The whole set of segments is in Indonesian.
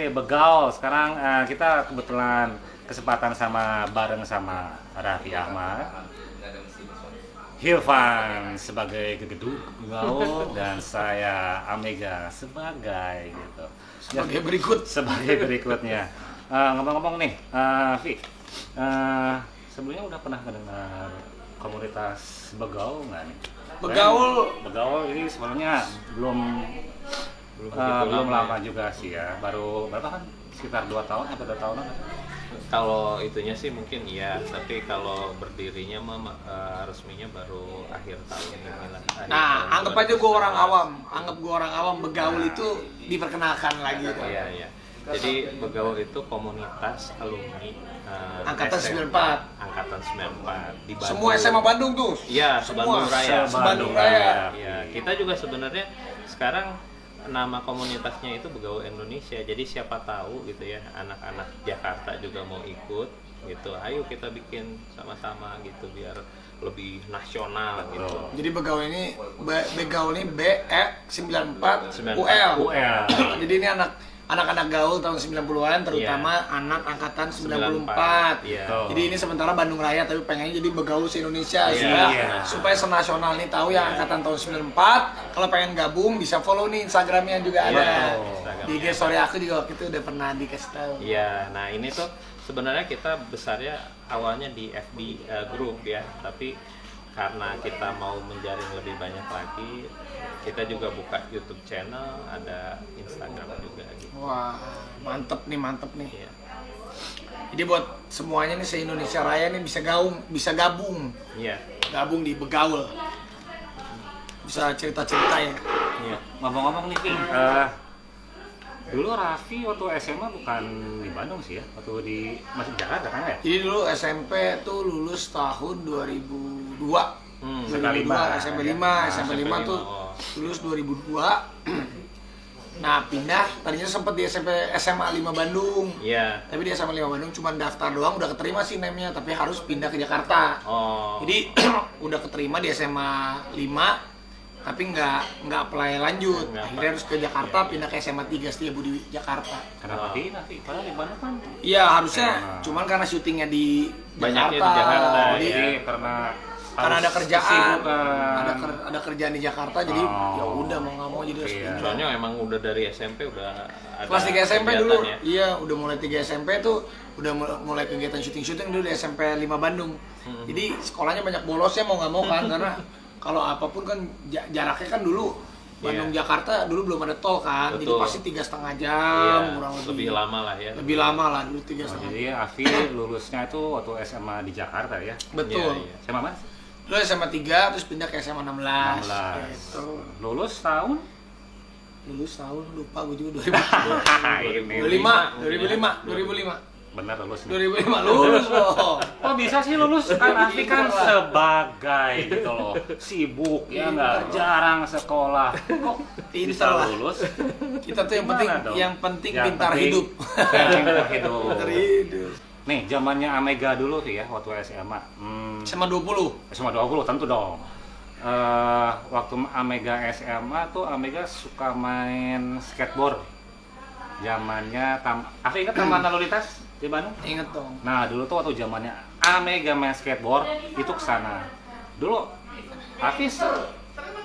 Oke, Begaul. Sekarang kita kebetulan kesempatan bareng sama Raffi Ahmad, Hilvan sebagai gegeduk Begaul dan saya Amega sebagai gitu. Sebagai berikutnya. Ngomong-ngomong nih, Vi, sebelumnya udah pernah mendengar komunitas Begaul nggak nih? Begaul ini sebenarnya belum lama juga sih ya, baru berapa kan, sekitar 2 tahun atau 2 tahunan. Kalau itunya sih mungkin iya, tapi kalau berdirinya resminya baru akhir tahun ini lah. Nah, anggap aja gue orang awam, Begaul itu diperkenalkan lagi. Iya. Jadi Begaul itu komunitas alumni Angkatan 94. Angkatan 94 di Bandung. Semua SMA Bandung tuh. Iya, semua. Bandung Raya. Iya, kita juga sebenarnya sekarang nama komunitasnya itu Begaul Indonesia. Jadi siapa tahu gitu ya, anak-anak Jakarta juga mau ikut gitu. Ayo kita bikin sama-sama gitu biar lebih nasional gitu. Jadi Begaul ini BE94 UL. Jadi ini anak-anak gaul tahun 90-an, terutama anak angkatan 94. Iya. Jadi ini sementara Bandung Raya, tapi pengennya jadi Begaul se-Indonesia supaya senasional nih tahu yang angkatan tahun 94. Kalau pengen gabung bisa follow nih Instagramnya juga ada. Di IG story aku juga waktu itu udah pernah dikasih tahu. Iya, nah ini tuh sebenarnya kita besarnya awalnya di FB group ya, tapi karena kita mau menjaring lebih banyak lagi, kita juga buka YouTube channel, ada Instagram juga gitu. Wah, mantep nih. Iya. Jadi buat semuanya nih se-Indonesia Raya nih bisa gabung. Iya. Gabung di Begaul. Bisa cerita-cerita ya. Iya. Ngomong-ngomong nih, Ping, dulu Raffi waktu SMA bukan di Bandung sih ya, waktu masih di Jakarta kan ya? Jadi dulu SMP tuh lulus tahun 2002. SMP 5 tuh lulus 2002. Nah, pindah tadinya sempat di SMA 5 Bandung. Iya. Tapi di SMA 5 Bandung cuma daftar doang udah keterima sih name-nya, tapi harus pindah ke Jakarta. Jadi udah keterima di SMA 5 tapi nggak apply lanjut. Akhirnya harus ke Jakarta, pindah ke SMA 3 Setiabudi Jakarta. Kenapa pindah? Padahal di Bandung kan? Iya harusnya, cuman karena syutingnya di banyaknya Jakarta. di Jakarta. Jadi karena ada kerjaan, ada kerjaan di Jakarta, jadi ya udah mau nggak mau jadi harus pindah. Soalnya emang udah dari SMP udah ada kelas 3 SMP dulu, ya? iya udah mulai 3 SMP tuh udah mulai kegiatan syuting dulu di SMP 5 Bandung. Jadi sekolahnya banyak bolosnya mau nggak mau kan, karena kalau apapun kan jaraknya kan dulu Bandung Jakarta dulu belum ada tol kan. Betul. Jadi pasti 3,5 jam kurang lebih lama lah ya. Lebih lama lah dulu 3,5. Jadi Afi lulusnya itu waktu SMA di Jakarta ya. Betul. SMA mana? Dulu SMA 3 terus pindah ke SMA 16. Gitu. Lulus tahun lupa gue juga 2005. Benar lulus. 2005 lulus loh. Kok bisa sih lulus? Kan Afi kan sebagai gitu loh, sibuk ya nggak, jarang sekolah. Kok bisa lulus? Kita tuh yang penting pintar hidup. Pintar hidup. Pintar hidup. Nih, zamannya Amega dulu sih ya, waktu SMA. SMA 20. SMA 20 tentu dong. Waktu Amega SMA tuh Amega suka main skateboard. Zamannya Afi ingat Taman Lalu Lintas di Bandung? Ingat dong. Nah, dulu tuh waktu zamannya Amega main skateboard itu kesana. Dulu Afi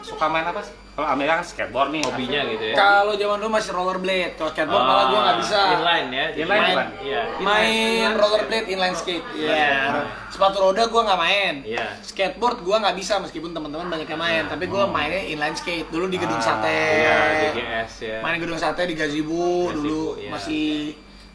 suka main apa sih? Kalau Amega kan skateboard nih hobinya gitu ya. Kalau zaman dulu masih rollerblade. Kalau skateboard malah gua nggak bisa. Inline ya. Main rollerblade, inline skate. Iya. Sepatu roda gua nggak main. Iya. Skateboard gua nggak bisa meskipun teman-teman banyak yang main. Tapi gua mainnya inline skate dulu di Gedung Sate. Iya, GGS ya. Main Gedung Sate di Gazebo dulu ya.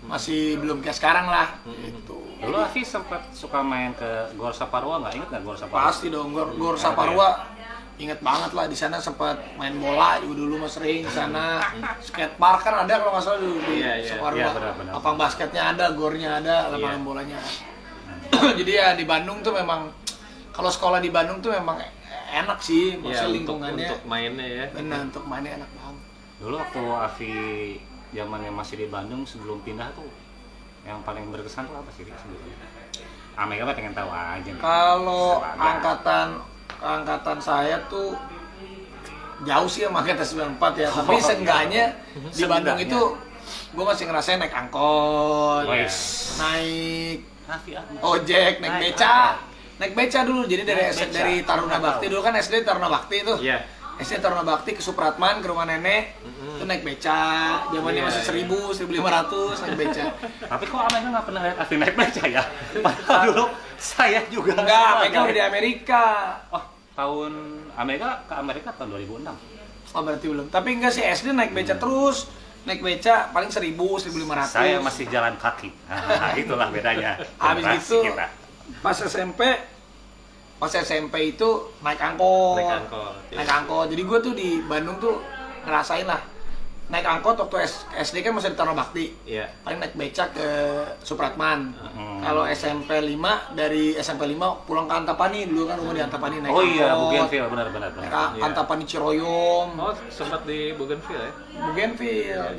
masih belum kayak sekarang lah. Gitu. Dulu Afi sempat suka main ke Gor Saparua, nggak inget nggak Gor Saparua? Pasti dong, Gor Saparua. Ingat banget lah, di sana sempat main bola juga dulu mas, sering di sana. Skatepark kan ada kalau nggak salah dulu di Saparua. Lapang basketnya ada, gornya ada, lapangan bolanya. Jadi ya di Bandung tuh memang, kalau sekolah di Bandung tuh memang enak sih, maksudnya lingkungannya. Untuk mainnya ya. Benar, untuk mainnya enak banget. Dulu waktu Afi zamannya masih di Bandung sebelum pindah tuh, yang paling berkesan tuh apa sih sebetulnya? Amega mah pengen tahu aja. Kalau angkatan saya tuh jauh sih sama angkatan 94 ya, tapi seenggaknya di Bandung itu gue masih ngerasain naik angkot, naik ojek, naik beca. Naik beca dulu, jadi dari Taruna Bakti dulu kan SD Taruna Bakti itu. SD Taruna Bakti ke Supratman ke rumah nenek, itu naik beca. Zamannya masih 1.000, 1.500 naik beca. Tapi kok Amega nggak pernah lihat Afi naik beca ya? Padahal dulu saya juga. Enggak, Amega udah di Amerika. Oh, tahun Amega ke Amerika tahun 2006. Oh berarti belum. Tapi enggak sih, SD naik beca terus. Naik beca paling 1.000, 1.500. Saya masih jalan kaki. Nah, itulah bedanya. Habis itu pas SMP itu naik angkot. Naik angkot. Jadi gue tuh di Bandung tuh ngerasain lah. Naik angkot waktu SD kan masih di Taruna Bakti. Paling naik beca ke Supratman. Kalau SMP 5, dari SMP 5 pulang ke Antapani, dulu kan rumah di Antapani naik angkot. Oh iya, Bougainville, benar. Antapani Ciroyom. Oh, sempat di Bougainville ya? Bougainville.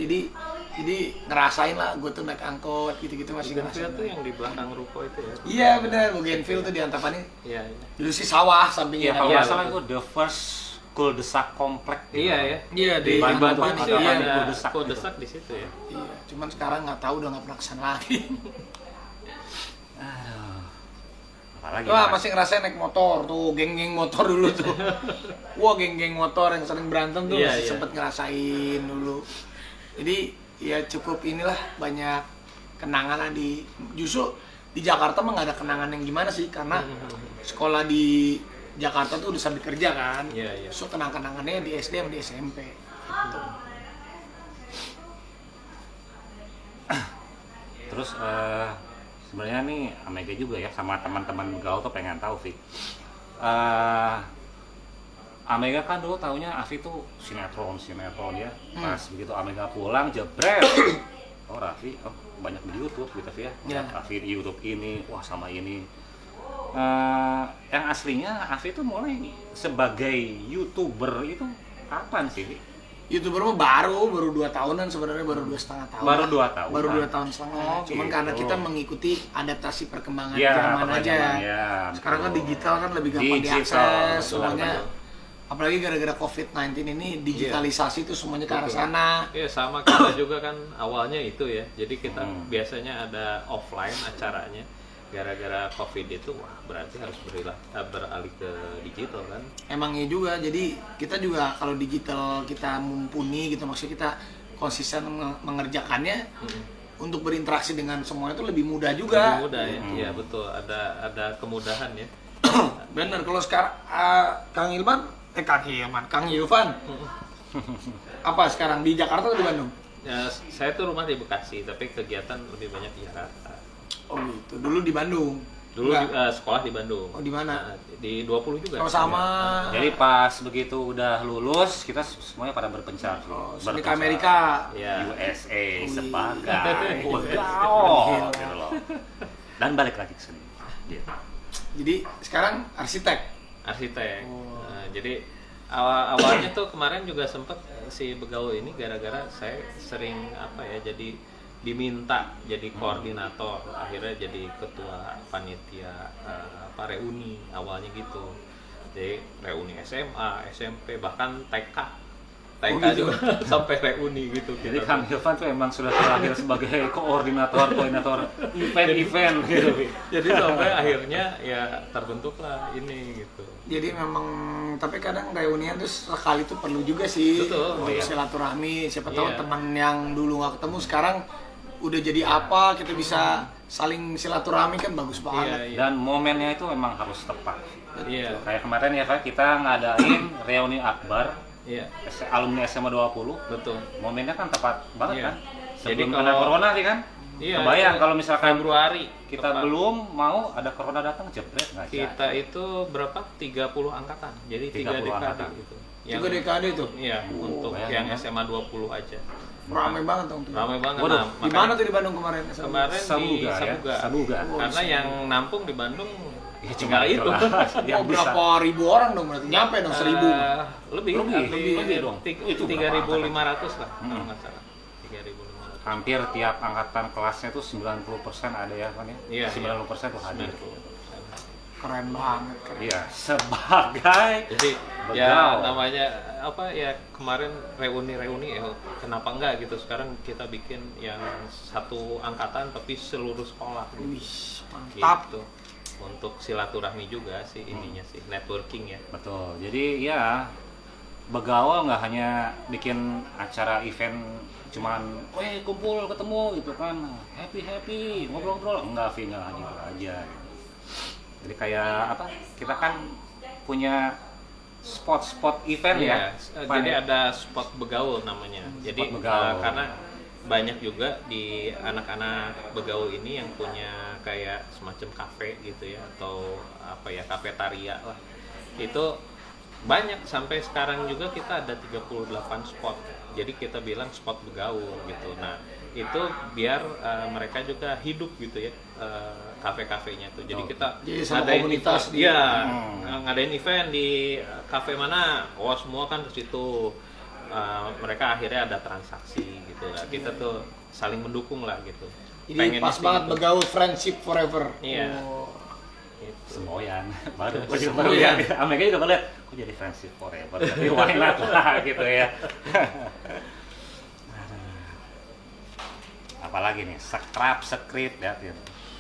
Jadi ngerasain lah gue tuh naik angkot gitu-gitu masih ngerasain. Bougainville tuh yang di belakang ruko itu ya? Iya benar, Bougainville tuh di Antapani. Iya. Dulu sih sawah sampingnya. Iya, kalau nggak salah itu the first cul-de-sac komplek. Iya ya. Iya di Antapani. Ada cul-de-sac di situ ya. Iya, cuman sekarang nggak tahu, udah nggak pernah kesana lagi. Apalagi wah, masih ngerasain naik motor tuh, geng-geng motor dulu tuh. Wah, geng-geng motor yang sering berantem tuh masih sempet ngerasain dulu. Jadi ya cukup inilah, banyak kenangan lah justru di Jakarta mah nggak ada kenangan yang gimana sih, karena sekolah di Jakarta tuh udah sambil kerja kan. So kenang-kenangannya di SD sama di SMP gitu. Terus sebenarnya nih Amega juga ya sama teman-teman gaul tuh pengen tahu Fik. Amega kan dulu taunya Afi tuh sinetron ya. Pas begitu Amega pulang jebret. Oh Raffi, banyak di YouTube gitu ya. Afi di YouTube ini, wah sama ini. Yang aslinya Afi tuh mulai sebagai YouTuber itu kapan sih? YouTuber mah baru 2 tahunan sebenarnya, baru 2,5 tahun. Baru 2 tahun. Baru 2 tahun setengah. Cuman karena kita mengikuti adaptasi perkembangan zaman aja. Sekarang kan digital kan lebih gampang diakses semuanya. Apalagi gara-gara COVID-19 ini digitalisasi itu semuanya ke arah sana. Iya, sama kita juga kan awalnya itu ya. Jadi kita biasanya ada offline acaranya. Gara-gara COVID itu, wah berarti harus beralih ke digital kan? Emangnya juga, jadi kita juga kalau digital kita mumpuni gitu, maksudnya kita konsisten mengerjakannya, untuk berinteraksi dengan semuanya itu lebih mudah juga. Lebih mudah ya, iya betul, ada kemudahan ya. Bener, kalau sekarang Kang Ilvan, apa sekarang di Jakarta atau di Bandung? Ya, saya tuh rumah di Bekasi, tapi kegiatan lebih banyak di Jakarta. Oh gitu, dulu di Bandung? Dulu sekolah di Bandung. Oh di mana? Di 20 juga. Oh sama. Jadi pas begitu udah lulus, kita semuanya pada berpencar. Ke Amerika, USA sebagai wow, gitu loh. Dan balik lagi ke sini. Jadi sekarang arsitek. Nah, jadi awalnya tuh kemarin juga sempet si Begaul ini gara-gara saya sering jadi diminta jadi koordinator, akhirnya jadi ketua panitia reuni awalnya gitu. Jadi reuni SMA, SMP, bahkan TK gitu. juga sampai reuni gitu. Jadi Kang Ilvan tuh emang sudah terakhir sebagai koordinator event gitu. Jadi sampai akhirnya ya terbentuklah ini gitu. Jadi memang, tapi kadang reunian tuh sekali tuh perlu juga sih. Betul. Untuk silaturahmi, siapa tahu teman yang dulu nggak ketemu sekarang udah jadi apa, kita bisa saling silaturahmi kan bagus banget. Dan momennya itu memang harus tepat. Iya. Kayak kemarin ya Pak, kita ngadain reuni akbar. Alumni SMA 20. Betul. Momennya kan tepat banget kan. Jadi Sebelum ada corona sih kan. Kebayang kalau misalkan Februari kita belum mau ada corona datang jebret nggak jadi. Kita itu berapa? 30 angkatan. Jadi 3 dekade gitu. 3 dekade itu? Iya, untuk yang SMA 20 aja. Ramai banget dong tuh. Ramai banget. Nah, di mana tuh di Bandung kemarin? Kemarin di Sabuga. Karena yang nampung di Bandung ya cuma itu. Berapa ribu orang dong berarti? Nyampe dong 1.000. Lebih dong. 3.500 lah kalau nggak salah. 3.500. Hampir tiap angkatan kelasnya tuh 90% ada ya kan ya? Iya, 90% tuh hadir. Keren banget. Iya, sebagai jadi ya namanya apa ya, kemarin reuni ya kenapa enggak gitu, sekarang kita bikin yang satu angkatan tapi seluruh sekolah gitu. Wih, mantap gitu. Untuk silaturahmi juga sih intinya sih, networking ya. Betul. Jadi ya Begawa nggak hanya bikin acara event cuman kumpul ketemu gitu kan, happy ngobrol-ngobrol, enggak Vi, nggak gitu aja gitu. Jadi kayak apa, kita kan punya spot event ya. Jadi ada spot Begaul namanya. Jadi karena banyak juga di anak-anak Begaul ini yang punya kayak semacam kafe gitu ya, atau apa ya, kafetaria lah. Itu banyak, sampai sekarang juga kita ada 38 spot. Jadi kita bilang spot Begaul gitu. Nah, itu biar mereka juga hidup gitu ya, kafe-kafenya tuh. Jadi kita ngadain komunitas ngadain event di kafe mana, semua kan ke situ. Mereka akhirnya ada transaksi gitu lah. Kita tuh saling mendukung lah gitu. Jadi pas banget gitu. Begaul friendship forever. Iya. Semboyan baru lihat Amerika juga melihat kok jadi friendship forever, tapi why not lah gitu ya. Apalagi nih script ya,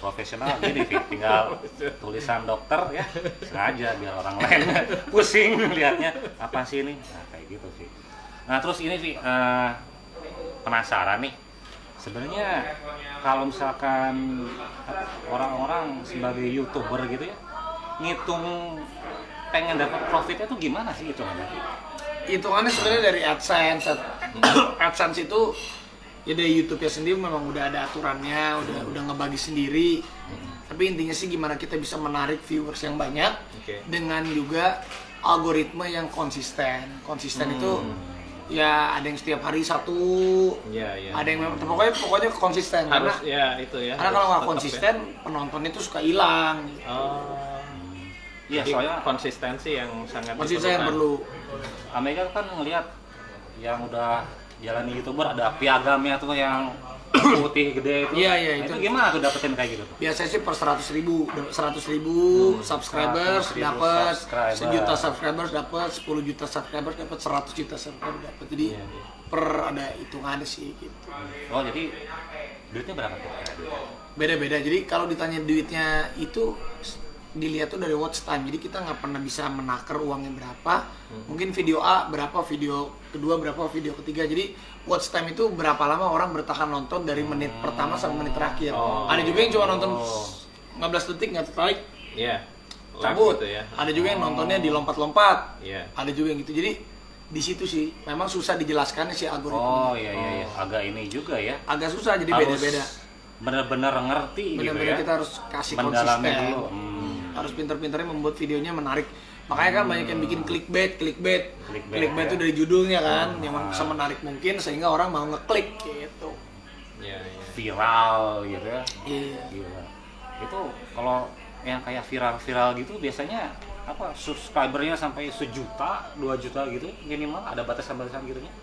profesional gini tinggal tulisan dokter ya, sengaja biar orang lain pusing lihatnya apa sih ini, nah kayak gitu sih. Nah terus ini Vi, penasaran nih sebenarnya kalau misalkan orang-orang sebagai YouTuber gitu ya, ngitung pengen dapat profitnya tuh gimana sih hitungannya? Hitungannya sebenarnya dari AdSense. AdSense itu ya dari YouTube-nya sendiri memang udah ada aturannya, udah ngebagi sendiri. Tapi intinya sih gimana kita bisa menarik viewers yang banyak dengan juga algoritma yang konsisten. Konsisten itu ya ada yang setiap hari satu, ada yang memang pokoknya konsisten. Harus karena ya itu ya. Karena kalau nggak konsisten, penontonnya itu suka hilang. Gitu. Iya, soalnya konsistensi yang sangat perlu. Amerika kan ngelihat yang udah jalani YouTuber ada piagamnya tuh yang putih gede itu. Iya, itu gimana tuh dapetin kayak gitu tuh? Biasanya sih per 100.000 subscribers dapat, 1 juta subscribers dapat, 10 juta subscribers dapat, 100 juta subscribers dapat. Jadi per ada hitungannya sih gitu. Oh, jadi duitnya berapa tuh? Beda-beda. Jadi kalau ditanya duitnya itu dilihat tuh dari watch time. Jadi kita nggak pernah bisa menakar uangnya berapa. Mungkin video A berapa, video kedua berapa, video ketiga. Jadi watch time itu berapa lama orang bertahan nonton dari menit pertama sampai menit terakhir. Ada juga yang cuma nonton 15 detik nggak tertarik, cabut. Gitu ya. Ada juga yang nontonnya dilompat-lompat. Ada juga yang gitu. Jadi di situ sih memang susah dijelaskan si algoritma. Iya. Agak ini juga ya. Agak susah, jadi beda-beda. Benar-benar ngerti gitu ya. Kita harus kasih konsisten dulu. Harus pinter-pinternya membuat videonya menarik. Makanya kan banyak yang bikin clickbait itu dari judulnya kan, yang semenarik mungkin sehingga orang mau ngeklik gitu. Viral gitu ya. Iya. Gila. Itu kalau yang kayak viral gitu biasanya apa, subscribernya sampai 1 juta, 2 juta gitu minimal, ada batasan-batasan gitu nya?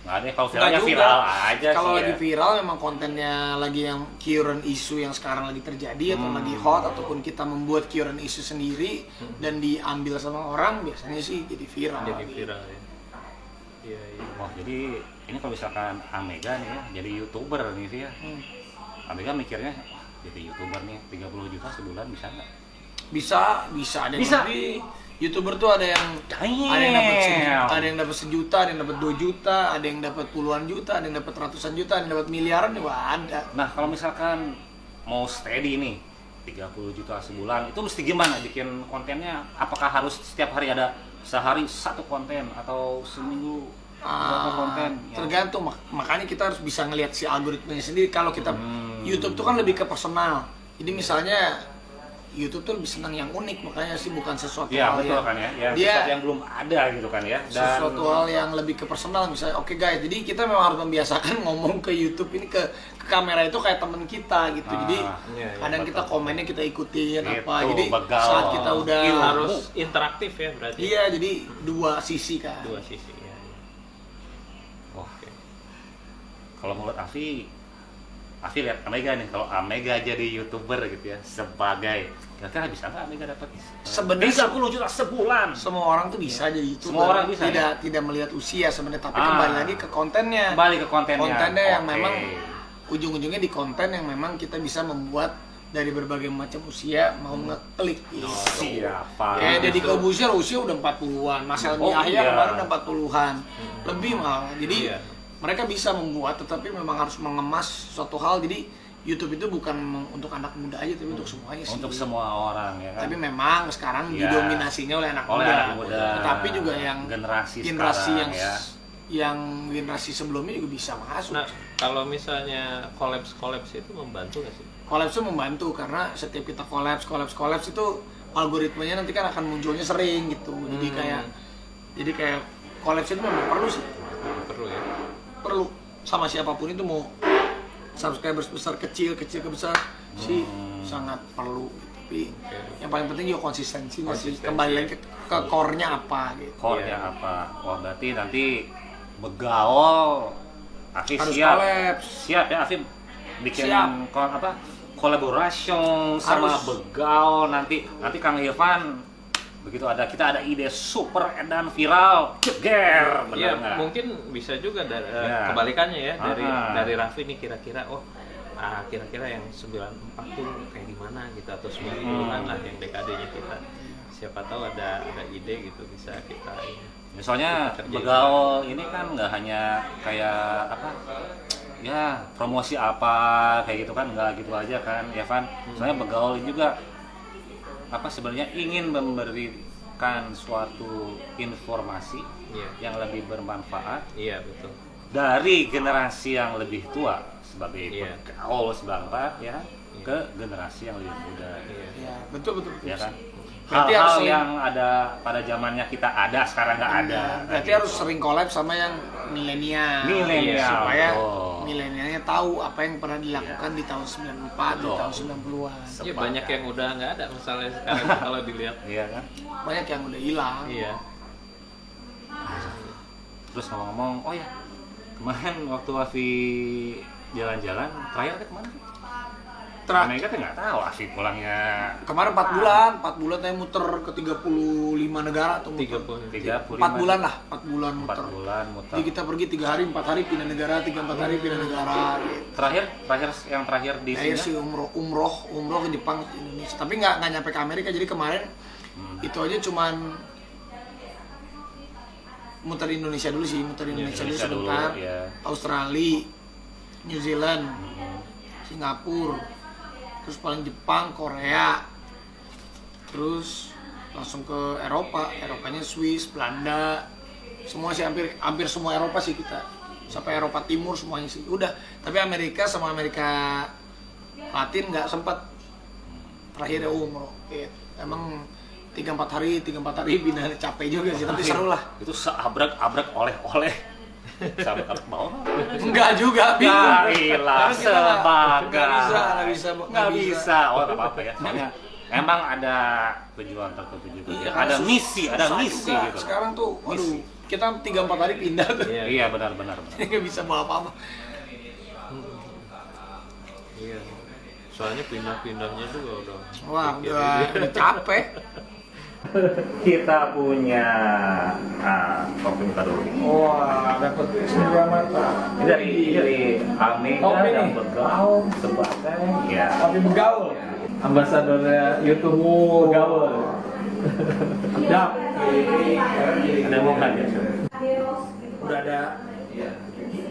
Nggak ada, kalau viralnya viral aja. Kalau lagi viral memang kontennya lagi yang current isu yang sekarang lagi terjadi atau lagi hot, ataupun kita membuat current isu sendiri dan diambil sama orang, biasanya sih jadi viral. Ya. Iya. Wah, jadi ini kalau misalkan Amega nih ya, jadi YouTuber nih sih ya. Amega mikirnya, jadi YouTuber nih 30 juta sebulan bisa nggak? Bisa ada yang lebih. YouTuber tuh ada yang dapat 1 juta, ada yang dapat 2 juta, ada yang dapat puluhan juta, ada yang dapat ratusan juta, ada yang dapat miliaran, juga ada. Nah, kalau misalkan mau steady nih 30 juta sebulan, itu mesti gimana bikin kontennya? Apakah harus setiap hari ada, sehari 1 konten atau seminggu berapa konten? Tergantung, makanya kita harus bisa ngelihat si algoritmanya sendiri. Kalau kita YouTube tuh kan lebih ke personal. Jadi misalnya YouTube tuh lebih senang yang unik, makanya sih bukan sesuatu hal betul, kan ya. Sesuatu yang belum ada gitu kan ya. Dan sesuatu hal yang lebih ke personal, misalnya oke guys, jadi kita memang harus membiasakan ngomong ke YouTube ini ke kamera itu kayak teman kita gitu. Jadi kadang kita komennya kita ikutin apa. Jadi saat kita udah harus interaktif ya berarti. Iya, jadi dua sisi kan. Dua sisi ya. Kalau menurut Afi Afi lihat Amega nih, kalau Amega jadi YouTuber gitu ya, sebagai kira-kira bisa nggak Amega dapat sebenarnya 30 juta sebulan? Semua orang tuh bisa jadi YouTuber. Semua orang bisa. Tidak melihat usia sebenarnya, tapi kembali lagi ke kontennya. Kembali ke kontennya. Kontennya yang memang ujung-ujungnya di konten yang memang kita bisa membuat dari berbagai macam usia mau ngeklik. Siapa? Deddy Corbuzier usia udah 40-an, Mas Helmi Yahya kemarin udah 40-an. Lebih malah. Jadi mereka bisa membuat, tetapi memang harus mengemas suatu hal. Jadi YouTube itu bukan untuk anak muda aja, tapi untuk semuanya sih. Untuk semua orang ya kan. Tapi memang sekarang didominasinya oleh anak muda. Tetapi juga yang generasi yang generasi sebelumnya juga bisa masuk. Nah, kalau misalnya collabs itu membantu nggak sih? Collabs itu membantu karena setiap kita collabs itu algoritmanya nanti kan akan munculnya sering gitu. Jadi kayak collabs itu memang perlu sih. Perlu ya. Perlu sama siapapun itu, mau subscribers besar kecil ke besar sih sangat perlu. Tapi yang paling penting juga konsistensinya sih. Kembali lagi ke core-nya apa gitu. Core-nya apa? Wah, berarti nanti Begaul Afif siap ya Afif bikin kolaborasi sama Begaul nanti Kang Irfan begitu kita ada ide super edan viral ceger, benar nggak? Mungkin bisa juga kebalikannya ya, dari Raffi nih kira-kira kira-kira yang 94 tuh kayak gimana gitu, atau 90-an lah yang dekadenya kita, siapa tahu ada ide gitu bisa kita ini. Soalnya Begaul ini kan nggak hanya kayak promosi kayak gitu kan, nggak gitu aja kan ya Van. Soalnya Begaul ini juga sebenarnya ingin memberikan suatu informasi yang lebih bermanfaat betul, dari generasi yang lebih tua sebagai Begaul sebangsa ke generasi yang lebih muda. Betul ya kan. Hal-hal yang ada pada zamannya kita ada, sekarang nggak ada. Berarti harus sering collab sama yang milenial supaya milenialnya tahu apa yang pernah dilakukan di tahun 94, di tahun 90-an. Iya, banyak yang udah nggak ada misalnya sekarang kalau dilihat. Iya kan? Banyak yang udah hilang. Iya. Terus ngomong-ngomong, kemarin waktu Afi jalan-jalan, terakhir kemana? Mereka kan nggak tahu Afi pulangnya. Kemarin 4 bulan saya muter ke 35 negara tuh. 4 bulan lah, 4 bulan muter. Jadi kita pergi 3 hari, 4 hari pindah negara, 3-4 hari pindah negara. Gitu. Terakhir di sini? Sih umroh ke Jepang, ke Indonesia. Tapi nggak nyampe ke Amerika. Jadi kemarin itu aja cuman muter Indonesia dulu sih, dulu sebentar. Australia, New Zealand, Singapura. Terus paling Jepang, Korea, terus langsung ke Eropanya Swiss, Belanda, semua sih hampir semua Eropa sih kita, sampai Eropa Timur semuanya sih udah. Tapi Amerika sama Amerika Latin nggak sempat, terakhirnya umroh. Emang 3-4 hari pindah, capek juga sih, tapi seru lah. Itu seabrek-abrek oleh-oleh. Sahabat mau? Enggak juga, bingung. Nggak bisa. Nggak apa-apa ya. Soalnya emang ada tujuan tertentu juga. Iya, ada misi juga. Gitu. Sekarang tuh, kita 3-4 hari pindah tuh. Iya, benar. Nggak bisa bawa apa-apa. Iya. Soalnya pindah-pindahnya juga udah. Wah, udah capek. Kita punya kopi dulu. Wah, dapat Surya Mata. Ini dari Amega dan Begaul sebagai kopi Begaul. Ambasadornya YouTube Begaul. Sedap. Ada mau kan ya? Udah ada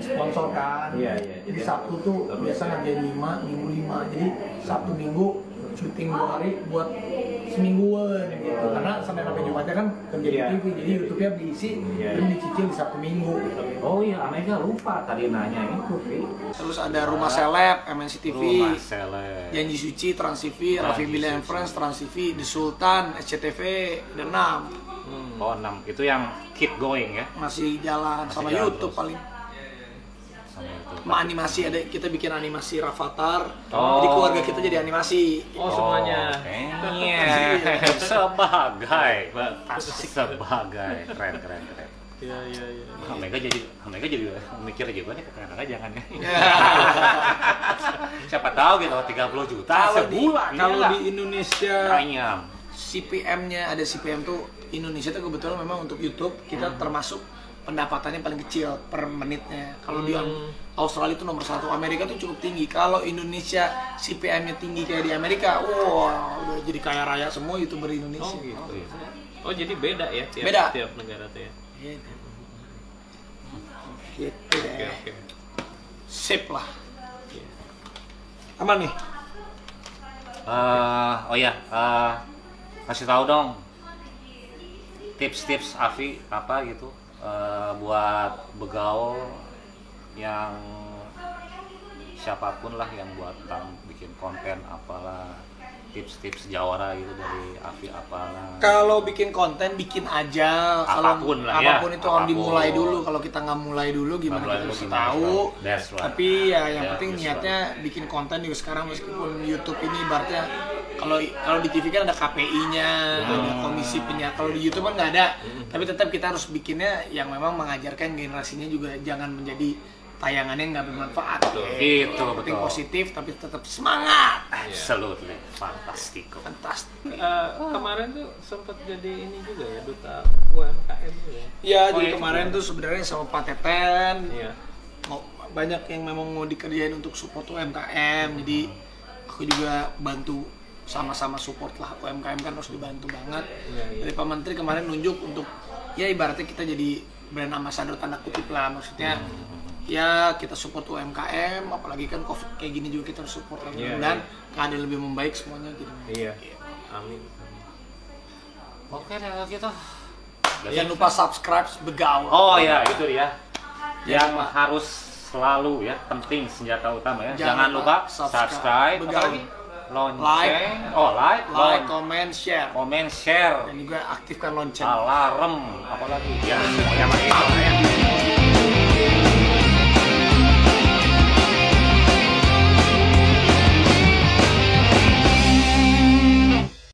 sponsor kan. Iya. Jadi Sabtu tuh biasa ngerjain 5, Minggu 5. Jadi Sabtu Minggu syuting 2 hari buat semingguan gitu. Karena Senin sampai Jumatnya kan kerja di TV, jadi YouTube-nya diisi dan dicicil di Sabtu Minggu gitu. Oh iya, Amega lupa tadi nanya itu, Vi. Terus ada Rumah Seleb, MNC TV, Rumah Seleb, Janji Suci, Trans TV, Raffi Billy and Friends, Trans TV, The Sultan, SCTV, ada 6. Oh 6, itu yang keep going ya? Masih jalan, sama YouTube terus. Paling. Sama animasi, ada kita bikin animasi Rafathar. Jadi keluarga kita jadi animasi. Semuanya. Sebagai keren. Iya. Mereka jadi mikir juga nih kadang-kadang jangan ya. Siapa tahu gitu 30 juta sebulan. Kalau di Indonesia kayaknya CPM-nya ada CPM tuh Indonesia tuh kebetulan memang untuk YouTube kita termasuk pendapatannya paling kecil per menitnya. Kalau di Australia itu nomor 1, Amerika tuh cukup tinggi. Kalau Indonesia CPM-nya tinggi kayak di Amerika, wah udah jadi kaya raya semua YouTuber Indonesia. Oh gitu. Oh jadi beda ya tiap negara tuh ya. Gitu deh. Oke. Sip lah. Aman nih. Kasih tahu dong tips-tips Afi apa gitu buat begaul yang siapapun lah yang buat bikin konten apalah, tips-tips jawara gitu dari Afi apalah. Kalau bikin konten bikin aja, apapun lah apapun itu harus dimulai dulu. Kalau kita nggak mulai dulu gimana kita bisa tahu. Right. Tapi ya yang penting niatnya bikin konten juga sekarang meskipun YouTube ini ibaratnya kalau di TV kan ada KPI-nya, ada komisi penyiar. Kalau di YouTube kan nggak ada. Tapi tetap kita harus bikinnya yang memang mengajarkan generasinya juga jangan menjadi tayangannya nggak bermanfaat. Itu penting positif tapi tetap semangat. Absolutely, fantastik. Kemarin tuh sempat jadi ini juga ya duta UMKM juga. Iya, jadi kemarin tuh sebenarnya sama Pak Teten. Iya. Banyak yang memang mau dikerjain untuk support UMKM. Jadi aku juga bantu sama-sama support lah. UMKM kan harus dibantu banget. Dari Pak Menteri kemarin nunjuk untuk ya ibaratnya kita jadi brand ambassador tanda kutip lah, maksudnya ya kita support UMKM, apalagi kan COVID kayak gini juga kita harus support lagi dan keadaan lebih membaik semuanya gitu. Iya. Amin. Oke deh gitu. Jangan lupa subscribe Begaul. Oh ya itu dia. Yang harus selalu ya penting senjata utama ya. Jangan lupa subscribe, Begaul. Lonceng, like, comment, share, share, dan juga aktifkan lonceng, alarm, apalagi ya semuanya itu ya.